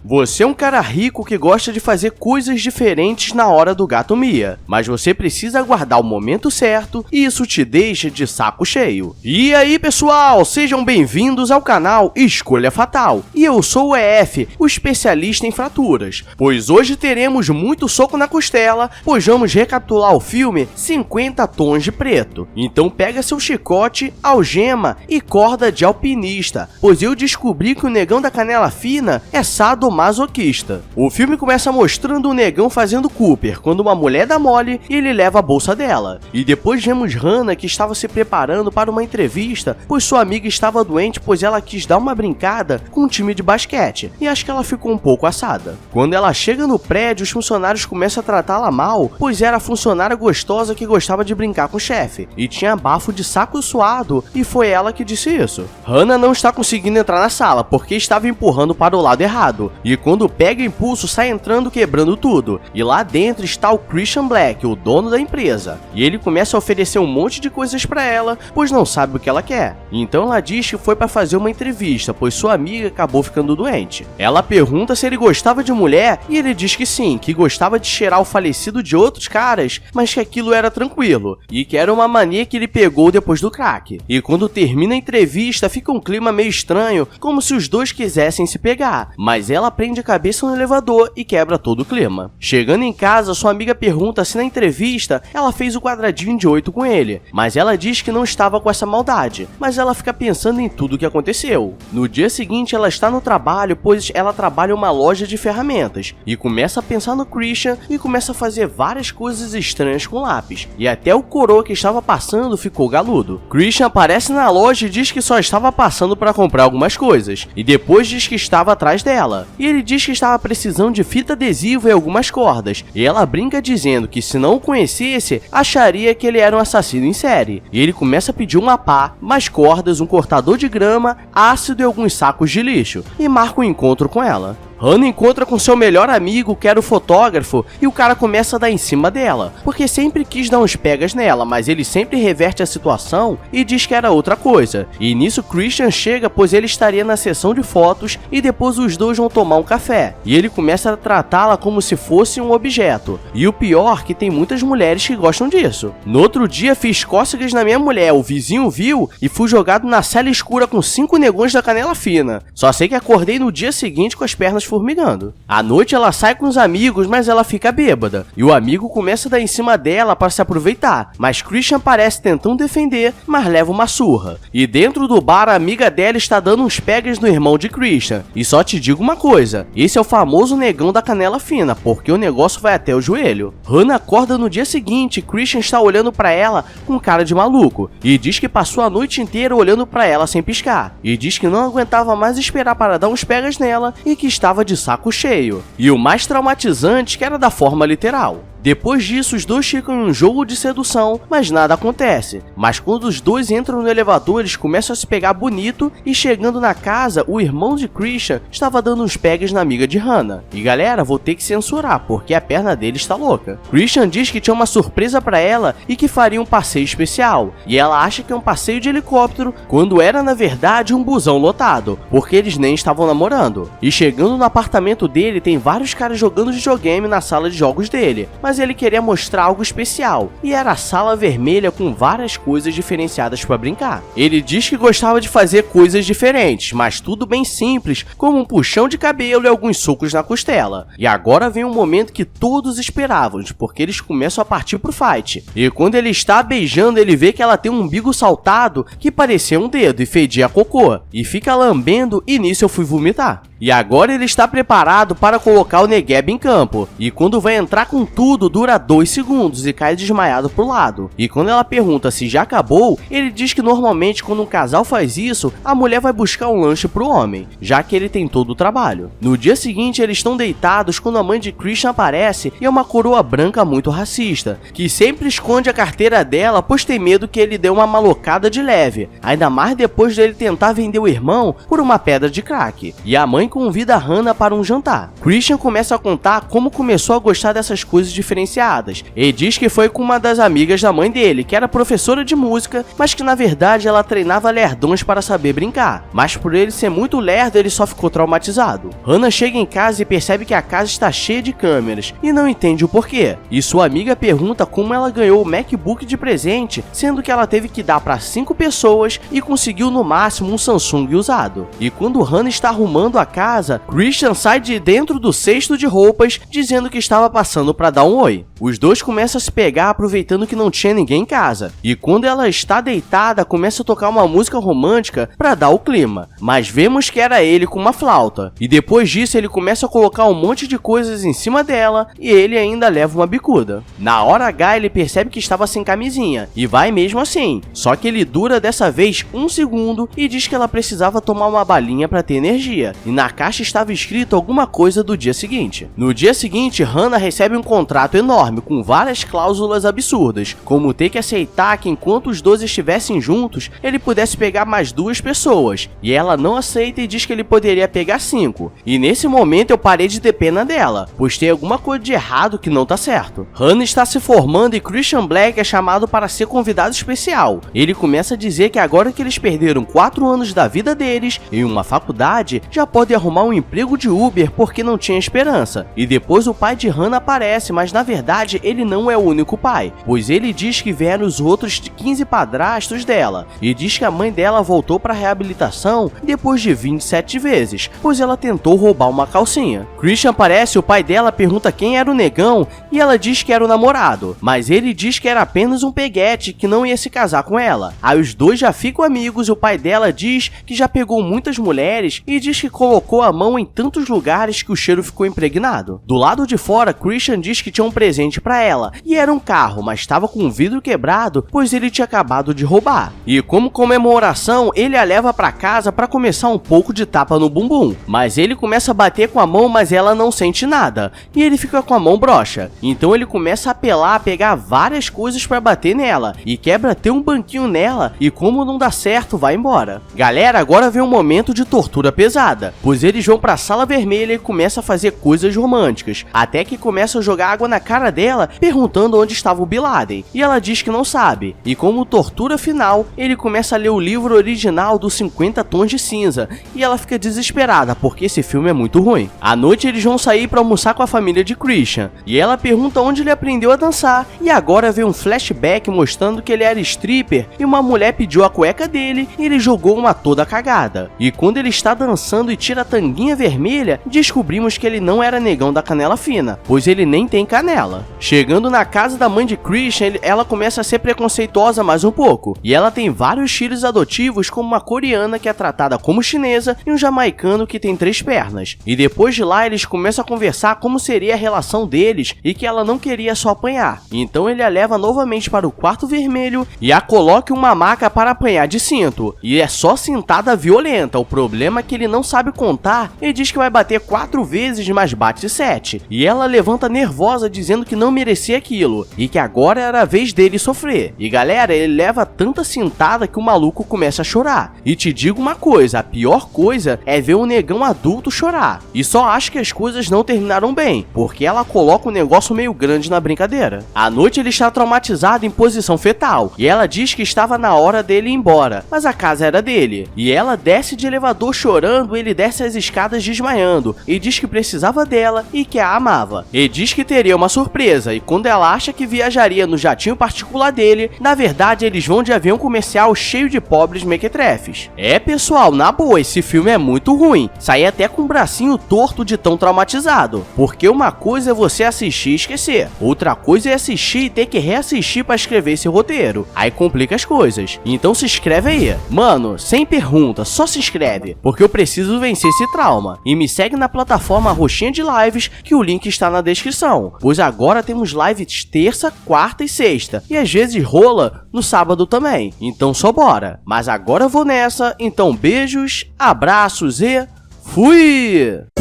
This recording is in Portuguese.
Você é um cara rico que gosta de fazer coisas diferentes na hora do gato mia, mas você precisa aguardar o momento certo e isso te deixa de saco cheio. E aí pessoal, sejam bem-vindos ao canal Escolha Fatal. E eu sou o EF, o especialista em fraturas, pois hoje teremos muito soco na costela, pois vamos recapitular o filme 50 Tons de Preto. Então pega seu chicote, algema e corda de alpinista, pois eu descobri que o negão da canela fina é sadomasoquista. O filme começa mostrando o negão fazendo Cooper quando uma mulher dá mole e ele leva a bolsa dela. E depois vemos Hannah, que estava se preparando para uma entrevista, pois sua amiga estava doente, pois ela quis dar uma brincada com um time de basquete, e acho que ela ficou um pouco assada. Quando ela chega no prédio, os funcionários começam a tratá-la mal, pois era a funcionária gostosa que gostava de brincar com o chefe, e tinha bafo de saco suado, e foi ela que disse isso. Hannah não está conseguindo entrar na sala, porque estava empurrando para o lado errado, e quando pega impulso sai entrando quebrando tudo, e lá dentro está o Christian Black, o dono da empresa, e ele começa a oferecer um monte de coisas para ela, pois não sabe o que ela quer. Então ela diz que foi para fazer uma entrevista, pois sua amiga acabou ficando doente. Ela pergunta se ele gostava de mulher, e ele diz que sim, que gostava de cheirar o falecido de outros caras, mas que aquilo era tranquilo, e que era uma mania que ele pegou depois do crack. E quando termina a entrevista fica um clima meio estranho, como se os dois quisessem se pegar, mas ela prende a cabeça no elevador e quebra todo o clima. Chegando em casa, sua amiga pergunta se na entrevista ela fez o quadradinho de 8 com ele, mas ela diz que não estava com essa maldade, mas ela fica pensando em tudo o que aconteceu. No dia seguinte ela está no trabalho, pois ela trabalha em uma loja de ferramentas, e começa a pensar no Christian e começa a fazer várias coisas estranhas com lápis, e até o coroa que estava passando ficou galudo. Christian aparece na loja e diz que só estava passando para comprar algumas coisas, e depois diz que estava atrás dela, e ele diz que estava precisando de fita adesiva e algumas cordas, e ela brinca dizendo que se não o conhecesse, acharia que ele era um assassino em série, e ele começa a pedir uma pá, mais cordas, um cortador de grama, ácido e alguns sacos de lixo, e marca um encontro com ela. Hannah encontra com seu melhor amigo, que era o fotógrafo, e o cara começa a dar em cima dela, porque sempre quis dar uns pegas nela, mas ele sempre reverte a situação e diz que era outra coisa. E nisso Christian chega, pois ele estaria na sessão de fotos, e depois os dois vão tomar um café, e ele começa a tratá-la como se fosse um objeto. E o pior, que tem muitas mulheres que gostam disso. No outro dia fiz cócegas na minha mulher, o vizinho viu e fui jogado na cela escura com 5 negões da canela fina. Só sei que acordei no dia seguinte com as pernas formigando. À noite ela sai com os amigos, mas ela fica bêbada, e o amigo começa a dar em cima dela para se aproveitar, mas Christian parece tentando defender, mas leva uma surra. E dentro do bar a amiga dela está dando uns pegas no irmão de Christian, e só te digo uma coisa, esse é o famoso negão da canela fina, porque o negócio vai até o joelho. Hannah acorda no dia seguinte, Christian está olhando para ela com cara de maluco, e diz que passou a noite inteira olhando para ela sem piscar, e diz que não aguentava mais esperar para dar uns pegas nela, e que estava de saco cheio, e o mais traumatizante que era da forma literal. Depois disso, os dois ficam em um jogo de sedução, mas nada acontece. Mas quando os dois entram no elevador, eles começam a se pegar bonito, e chegando na casa, o irmão de Christian estava dando uns pegas na amiga de Hannah. E galera, vou ter que censurar, porque a perna dele está louca. Christian diz que tinha uma surpresa para ela e que faria um passeio especial, e ela acha que é um passeio de helicóptero, quando era na verdade um busão lotado, porque eles nem estavam namorando. E chegando no apartamento dele, tem vários caras jogando videogame na sala de jogos dele, mas ele queria mostrar algo especial, e era a sala vermelha com várias coisas diferenciadas para brincar. Ele diz que gostava de fazer coisas diferentes, mas tudo bem simples, como um puxão de cabelo e alguns socos na costela. E agora vem um momento que todos esperavam, porque eles começam a partir pro fight. E quando ele está beijando, ele vê que ela tem um umbigo saltado que parecia um dedo e fedia cocô, e fica lambendo, e nisso eu fui vomitar. E agora ele está preparado para colocar o Negueb em campo, e quando vai entrar com tudo dura 2 segundos e cai desmaiado pro lado. E quando ela pergunta se já acabou, ele diz que normalmente quando um casal faz isso, a mulher vai buscar um lanche pro homem, já que ele tem todo o trabalho. No dia seguinte eles estão deitados quando a mãe de Christian aparece, e é uma coroa branca muito racista, que sempre esconde a carteira dela, pois tem medo que ele dê uma malocada de leve, ainda mais depois dele tentar vender o irmão por uma pedra de crack. E a mãe mãe convida Hannah para um jantar. Christian começa a contar como começou a gostar dessas coisas diferenciadas e diz que foi com uma das amigas da mãe dele, que era professora de música, mas que na verdade ela treinava lerdões para saber brincar. Mas por ele ser muito lerdo, ele só ficou traumatizado. Hannah chega em casa e percebe que a casa está cheia de câmeras e não entende o porquê. E sua amiga pergunta como ela ganhou o MacBook de presente, sendo que ela teve que dar para 5 pessoas e conseguiu no máximo um Samsung usado. E quando Hannah está arrumando a casa, Christian sai de dentro do cesto de roupas dizendo que estava passando para dar um oi. Os dois começam a se pegar aproveitando que não tinha ninguém em casa. E quando ela está deitada, começa a tocar uma música romântica para dar o clima. Mas vemos que era ele com uma flauta. E depois disso ele começa a colocar um monte de coisas em cima dela e ele ainda leva uma bicuda. Na hora H ele percebe que estava sem camisinha e vai mesmo assim. Só que ele dura dessa vez 1 segundo e diz que ela precisava tomar uma balinha para ter energia. E na caixa estava escrito alguma coisa do dia seguinte. No dia seguinte, Hannah recebe um contrato enorme com várias cláusulas absurdas, como ter que aceitar que enquanto os dois estivessem juntos, ele pudesse pegar mais 2 pessoas. E ela não aceita e diz que ele poderia pegar 5. E nesse momento eu parei de ter pena dela, pois tem alguma coisa de errado que não tá certo. Hannah está se formando e Christian Black é chamado para ser convidado especial. Ele começa a dizer que agora que eles perderam 4 anos da vida deles em uma faculdade, já podem arrumar um emprego de Uber porque não tinha esperança. E depois o pai de Hannah aparece, mas na verdade ele não é o único pai, pois ele diz que vieram os outros 15 padrastos dela, e diz que a mãe dela voltou para reabilitação depois de 27 vezes, pois ela tentou roubar uma calcinha. Christian aparece, o pai dela pergunta quem era o negão e ela diz que era o namorado, mas ele diz que era apenas um peguete que não ia se casar com ela. Aí os dois já ficam amigos e o pai dela diz que já pegou muitas mulheres e diz que colocou a mão em tantos lugares que o cheiro ficou impregnado. Do lado de fora, Christian diz que tinha um presente para ela e era um carro, mas estava com o vidro quebrado, pois ele tinha acabado de roubar. E como comemoração, ele a leva para casa para começar um pouco de tapa no bumbum, mas ele começa a bater com a mão, mas ela não sente nada, e ele fica com a mão broxa. Então ele começa a apelar a pegar várias coisas para bater nela, e quebra até um banquinho nela, e como não dá certo, vai embora. Galera, agora vem um momento de tortura pesada, pois eles vão para a sala vermelha e começam a fazer coisas românticas, até que começam a jogar água na cara dela, perguntando onde estava o Bin Laden, e ela diz que não sabe. E como tortura final, ele começa a ler o livro original dos 50 Tons de Cinza, e ela fica desesperada, porque esse filme é muito ruim. À noite eles vão sair para almoçar com a família de Christian, e ela pergunta onde ele aprendeu a dançar, e agora vem um flashback mostrando que ele era stripper, e uma mulher pediu a cueca dele, e ele jogou uma toda cagada. E quando ele está dançando e tira a tanguinha vermelha, descobrimos que ele não era negão da canela fina, pois ele nem tem canela. Chegando na casa da mãe de Christian, ela começa a ser preconceituosa mais um pouco, e ela tem vários filhos adotivos, como uma coreana que é tratada como chinesa e um jamaicano que tem 3 pernas. E depois de lá eles começam a conversar como seria a relação deles e que ela não queria só apanhar. Então ele a leva novamente para o quarto vermelho e a coloca em uma maca para apanhar de cinto. E é só cintada violenta, o problema é que ele não sabe contar e diz que vai bater 4 vezes, mas bate 7. E ela levanta nervosa dizendo que não merecia aquilo e que agora era a vez dele sofrer. E galera, ele leva tanta cintada que o maluco começa a chorar. E te digo uma coisa, a pior coisa é ver um negão adulto chorar. E só acho que as coisas não terminaram bem, porque ela coloca um negócio meio grande na brincadeira. À noite ele está traumatizado em posição fetal, e ela diz que estava na hora dele ir embora, mas a casa era dele. E ela desce de elevador chorando, ele desce as escadas desmaiando, e diz que precisava dela e que a amava. E diz que teria uma surpresa, e quando ela acha que viajaria no jatinho particular dele, na verdade eles vão de avião comercial cheio de pobres mequetrefes. É pessoal, na boa, esse filme é muito ruim, saí até com o bracinho torto de tão traumatizado, porque uma coisa é você assistir e esquecer, outra coisa é assistir e ter que reassistir para escrever esse roteiro, aí complica as coisas. Então se inscreve aí, mano, sem pergunta, só se inscreve, porque eu preciso vencer esse trauma, e me segue na plataforma roxinha de lives, que o link está na descrição, pois agora temos lives terça, quarta e sexta, e às vezes rola no sábado também, então só bora. Mas agora eu vou nessa, então beijos, abraços e fui!